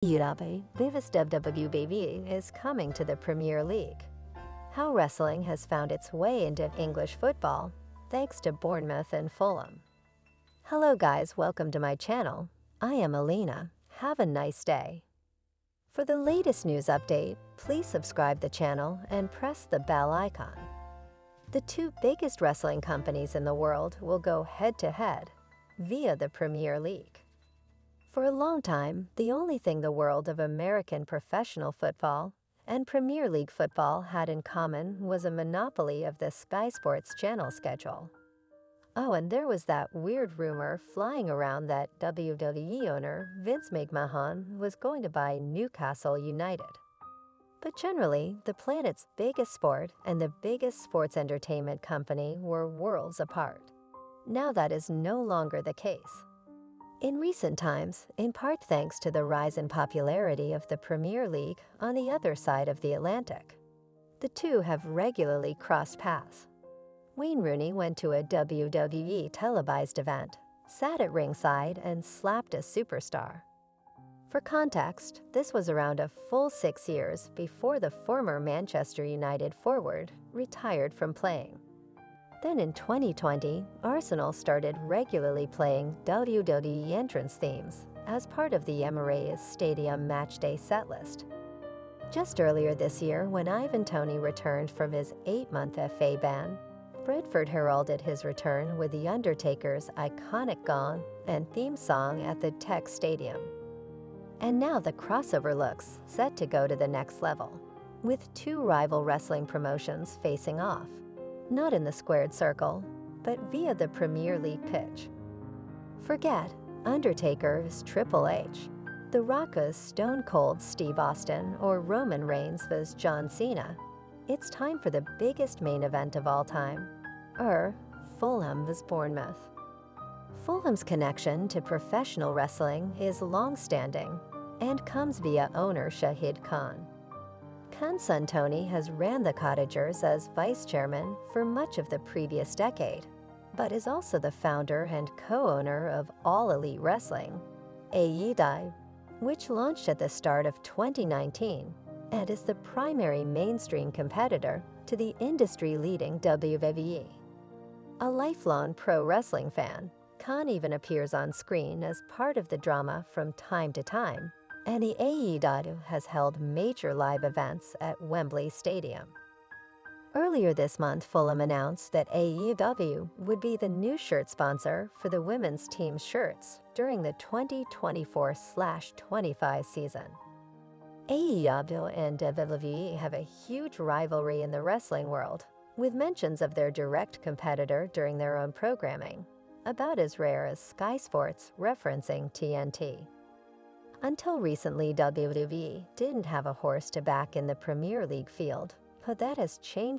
AEW, biggest WWE is coming to the Premier League. How wrestling has found its way into English football, thanks to Bournemouth and Fulham. Hello guys, welcome to my channel. I am Alina. Have a nice day. For the latest news update, please subscribe the channel and press the bell icon. The two biggest wrestling companies in the world will go head-to-head via the Premier League. For a long time, the only thing the world of American professional football and Premier League football had in common was a monopoly of the Sky Sports channel schedule. Oh, and there was that weird rumor flying around that WWE owner Vince McMahon was going to buy Newcastle United. But generally, the planet's biggest sport and the biggest sports entertainment company were worlds apart. Now that is no longer the case. In recent times, in part thanks to the rise in popularity of the Premier League on the other side of the Atlantic, the two have regularly crossed paths. Wayne Rooney went to a WWE televised event, sat at ringside, and slapped a superstar. For context, this was around a full 6 years before the former Manchester United forward retired from playing. Then in 2020, Arsenal started regularly playing WWE entrance themes as part of the Emirates Stadium matchday setlist. Just earlier this year, when Ivan Toney returned from his 8-month FA ban, Bradford heralded his return with The Undertaker's iconic gong and theme song at the Tech Stadium. And now the crossover looks set to go to the next level, with two rival wrestling promotions facing off. Not in the squared circle, but via the Premier League pitch. Forget Undertaker's Triple H, The Rock's Stone Cold Steve Austin, or Roman Reigns vs. John Cena. It's time for the biggest main event of all time, Fulham vs. Bournemouth. Fulham's connection to professional wrestling is long-standing and comes via owner Shahid Khan. Khan's son Tony has ran the Cottagers as vice chairman for much of the previous decade, but is also the founder and co-owner of All Elite Wrestling, AEW, which launched at the start of 2019 and is the primary mainstream competitor to the industry-leading WWE. A lifelong pro wrestling fan, Khan even appears on screen as part of the drama from time to time, and the AEW has held major live events at Wembley Stadium. Earlier this month, Fulham announced that AEW would be the new shirt sponsor for the women's team's shirts during the 2024-25 season. AEW and WWE have a huge rivalry in the wrestling world, with mentions of their direct competitor during their own programming, about as rare as Sky Sports referencing TNT. Until recently, WWE didn't have a horse to back in the Premier League field, but that has changed